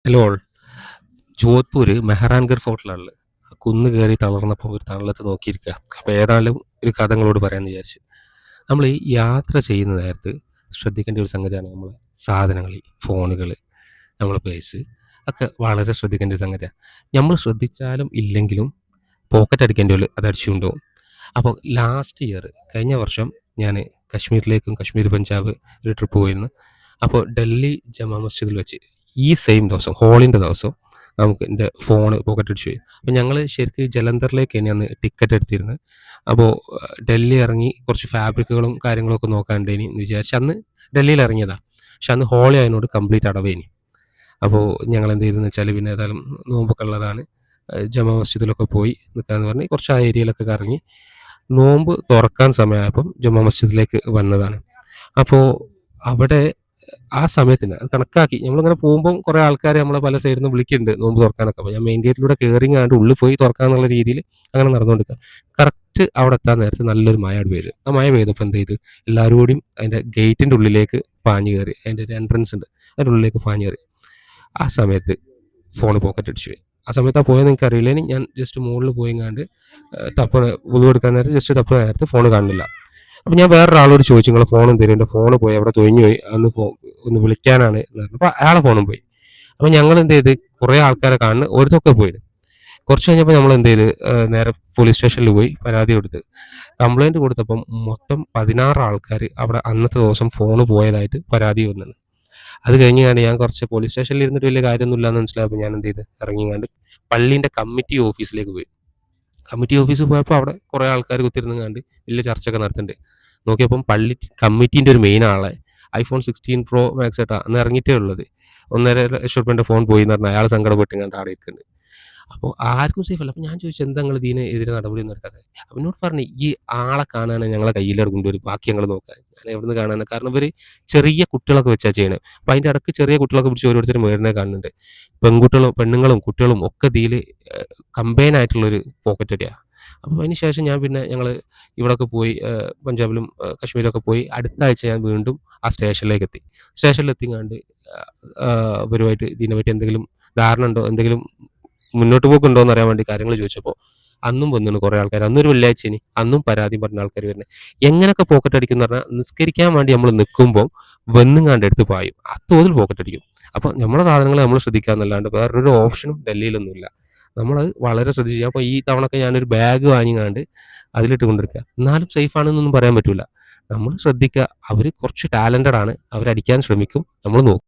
Hello all. Jodhpur Mehrangarh ഫോർട്ടിലാണുള്ളത്. കുന്ന് കയറി തളർന്നപ്പോൾ ഒരു തണലത്ത് നോക്കിയിരിക്കുക. അപ്പോൾ ഏതായാലും ഒരു കഥ നിങ്ങളോട് പറയാമെന്ന് വിചാരിച്ചു. നമ്മൾ ഈ യാത്ര ചെയ്യുന്ന നേരത്ത് ശ്രദ്ധിക്കേണ്ട ഒരു സംഗതിയാണ് നമ്മളെ സാധനങ്ങൾ, ഈ ഫോണുകൾ, നമ്മളെ പേഴ്സ് ഒക്കെ വളരെ ശ്രദ്ധിക്കേണ്ട ഒരു സംഗതിയാണ്. നമ്മൾ ശ്രദ്ധിച്ചാലും ഇല്ലെങ്കിലും പോക്കറ്റ് അടിക്കേണ്ടവർ അത് അടിച്ചുകൊണ്ടുപോകും. അപ്പോൾ ലാസ്റ്റ് ഇയർ കഴിഞ്ഞ വർഷം ഞാൻ കശ്മീരിലേക്കും കശ്മീർ പഞ്ചാബ് ഒരു ട്രിപ്പ് പോയിരുന്നു. അപ്പോൾ ഡൽഹി ജമാ മസ്ജിദിൽ വെച്ച് ഈ സെയിം ദിവസം ഹോളിൻ്റെ ദിവസം നമുക്ക് എൻ്റെ ഫോണ് പോക്കറ്റ് അടിച്ചു പോയി. അപ്പോൾ ഞങ്ങൾ ശരിക്കും ജലന്ധറിലേക്കാണ് അന്ന് ടിക്കറ്റ് എടുത്തിരുന്നത്. അപ്പോൾ ഡൽഹി ഇറങ്ങി കുറച്ച് ഫാബ്രിക്കുകളും കാര്യങ്ങളൊക്കെ നോക്കാണ്ടേനി എന്ന് വിചാരിച്ച് അന്ന് ഡൽഹിയിൽ ഇറങ്ങിയതാണ്. പക്ഷെ അന്ന് ഹോളി ആയതിനോട് കംപ്ലീറ്റ് അടവേനി. അപ്പോൾ ഞങ്ങൾ എന്ത് ചെയ്തെന്ന് വെച്ചാൽ പിന്നെ ഏതായാലും നോമ്പൊക്കെ ഉള്ളതാണ്, ജമാ മസ്ജിദിലൊക്കെ പോയി നിൽക്കാമെന്ന് പറഞ്ഞ് കുറച്ച് ആ ഏരിയയിലൊക്കെ കറങ്ങി നോമ്പ് തുറക്കാൻ സമയമായപ്പം ജമാ മസ്ജിദിലേക്ക് വന്നതാണ്. അപ്പോൾ അവിടെ ആ സമയത്തിന് അത് കണക്കാക്കി നമ്മളിങ്ങനെ പോകുമ്പം കുറേ ആൾക്കാർ നമ്മളെ പല സൈഡിൽ നിന്ന് വിളിക്കുന്നുണ്ട് നോമ്പ് തുറക്കാനൊക്കെ. അപ്പോൾ ഞാൻ മെയിൻ ഗേറ്റിലൂടെ കയറിങ്ങാണ്ട് ഉള്ളിൽ പോയി തുറക്കാന്നുള്ള രീതിയിൽ അങ്ങനെ നടന്നുകൊണ്ടിരിക്കുക. കറക്റ്റ് അവിടെ എത്താൻ നേരത്ത് നല്ലൊരു മഴ പെയ്തു. ആ മഴ പെയ്തപ്പോൾ എന്ത് ചെയ്തു, എല്ലാവരും കൂടിയും അതിൻ്റെ ഗേറ്റിൻ്റെ ഉള്ളിലേക്ക് പാഞ്ഞ് കയറി. അതിൻ്റെ ഒരു എൻട്രൻസ് ഉണ്ട്, അതിൻ്റെ ഉള്ളിലേക്ക് പാഞ്ഞ് കയറി. ആ സമയത്ത് ഫോൺ പോക്കറ്റ് അടിച്ചു പോയി. ആ സമയത്ത് ആ പോയത് എനിക്ക് അറിയില്ല. ഞാൻ ജസ്റ്റ് മുകളിൽ പോയിങ്ങാണ്ട് തപ്പ വുളു എടുക്കാൻ നേരത്ത് ജസ്റ്റ് തപ്പ നേരത്ത് ഫോൺ കാണുന്നില്ല. അപ്പോൾ ഞാൻ വേറൊരാളോട് ചോദിച്ചു, നിങ്ങളെ ഫോൺ എന്തെങ്കിലും, എൻ്റെ ഫോൺ പോയി അവിടെ തൊഴിഞ്ഞു പോയി, ഒന്ന് വിളിക്കാനാണ് എന്ന് പറഞ്ഞു. അപ്പോൾ അയാളെ ഫോണും പോയി. അപ്പോൾ ഞങ്ങൾ എന്ത് ചെയ്ത് കുറേ ആൾക്കാരെ കാണുന്നു, ഓരോരുത്തൊക്കെ പോയി. കുറച്ച് കഴിഞ്ഞപ്പോൾ നമ്മൾ എന്ത് ചെയ്ത് നേരെ പോലീസ് സ്റ്റേഷനിൽ പോയി പരാതി കൊടുത്ത് കംപ്ലൈൻറ്റ് കൊടുത്തപ്പം മൊത്തം 16 ആൾക്കാർ അവിടെ അന്നത്തെ ദിവസം ഫോൺ പോയതായിട്ട് പരാതി വന്നത്. അത് കഴിഞ്ഞാണ്ട് ഞാൻ കുറച്ച് പോലീസ് സ്റ്റേഷനിൽ ഇരുന്നിട്ട് വലിയ കാര്യമൊന്നുമില്ല എന്ന് മനസ്സിലായപ്പോൾ ഞാൻ എന്ത് ചെയ്ത് ഇറങ്ങിങ്ങാണ്ട് പള്ളീൻ്റെ കമ്മിറ്റി ഓഫീസിലേക്ക് പോയി. കമ്മിറ്റി ഓഫീസിൽ പോയപ്പോൾ അവിടെ കുറേ ആൾക്കാർ കുത്തിരുന്നുങ്ങാണ്ട് വലിയ ചർച്ചയൊക്കെ നടത്തുന്നുണ്ട്. നോക്കിയപ്പം പള്ളി കമ്മിറ്റീൻ്റെ ഒരു മെയിൻ ആളെ iPhone 16 Pro Max അന്ന് ഇറങ്ങിയിട്ടേ ഉള്ളത്, 1,50,000 ഫോൺ പോയി എന്ന് പറഞ്ഞാൽ അയാൾ സങ്കടപ്പെട്ടിങ്ങാണ്ട് അവിടെ ഇരിക്കുന്നുണ്ട്. അപ്പോൾ ആർക്കും സേഫ് അല്ല. അപ്പോൾ ഞാൻ ചോദിച്ചു, എന്താ നിങ്ങൾ ഇതിനെതിരെ നടപടിയൊന്നും എടുക്കാത്തത്? അപ്പോൾ എന്നോട് പറഞ്ഞു, ഈ ആളെ കാണാൻ ഞങ്ങളെ കയ്യിലവിടെ കൊണ്ടുവരും, ബാക്കി ഞങ്ങൾ നോക്കാൻ. ഞാൻ എവിടെ നിന്ന് കാണാൻ? കാരണം ഇവർ ചെറിയ കുട്ടികളൊക്കെ വെച്ചാൽ ചെയ്യണത്. അപ്പോൾ അതിൻ്റെ ഇടയ്ക്ക് ചെറിയ കുട്ടികളൊക്കെ പിടിച്ച് ഓരോരുത്തരും മേടിനെ കാണുന്നുണ്ട്. പെണ്ണുങ്ങളും കുട്ടികളും ഒക്കെ ഇതിൽ കമ്പൈൻ ആയിട്ടുള്ളൊരു പോക്കറ്റ് അടിയാണ്. അപ്പോൾ അതിന് ശേഷം ഞങ്ങൾ ഇവിടെയൊക്കെ പോയി, പഞ്ചാബിലും കശ്മീരിലൊക്കെ പോയി. അടുത്ത ആഴ്ച ഞാൻ വീണ്ടും ആ സ്റ്റേഷനിലേക്ക് എത്തിങ്ങാണ്ട് ഇവരുമായിട്ട് ഇതിനെപ്പറ്റി എന്തെങ്കിലും ധാരണ ഉണ്ടോ, എന്തെങ്കിലും മുന്നോട്ട് പോക്കുണ്ടോ എന്ന് അറിയാൻ വേണ്ടി കാര്യങ്ങൾ ചോദിച്ചപ്പോൾ അന്നും വന്നിരുന്നു കുറേ ആൾക്കാർ. അന്നൊരു വെള്ളിയാഴ്ച അന്നും പരാതി പറഞ്ഞ ആൾക്കാർ വരുന്നത്. എങ്ങനെയൊക്കെ പോക്കറ്റ് അടിക്കും എന്ന് പറഞ്ഞാൽ, നിസ്കരിക്കാൻ വേണ്ടി നമ്മൾ നിൽക്കുമ്പോൾ വെന്നുങ്ങാണ്ട് എടുത്ത് പായും, അത്തോതിൽ പോക്കറ്റ് അടിക്കും. അപ്പോൾ നമ്മളെ സാധനങ്ങൾ നമ്മൾ ശ്രദ്ധിക്കുക എന്നല്ലാണ്ട് വേറൊരു ഓപ്ഷനും ഡൽഹിയിലൊന്നുമില്ല. നമ്മളത് വളരെ ശ്രദ്ധിച്ചു. അപ്പോൾ ഈ തവണയൊക്കെ ഞാനൊരു ബാഗ് വാങ്ങിങ്ങാണ്ട് അതിലിട്ട് കൊണ്ടിരിക്കുക. എന്നാലും സേഫ് ആണെന്നൊന്നും പറയാൻ പറ്റില്ല. നമ്മൾ ശ്രദ്ധിക്കുക. അവർ കുറച്ച് ടാലൻറ്റഡ് ആണ്, അവരടിക്കാൻ ശ്രമിക്കും, നമ്മൾ നോക്കും.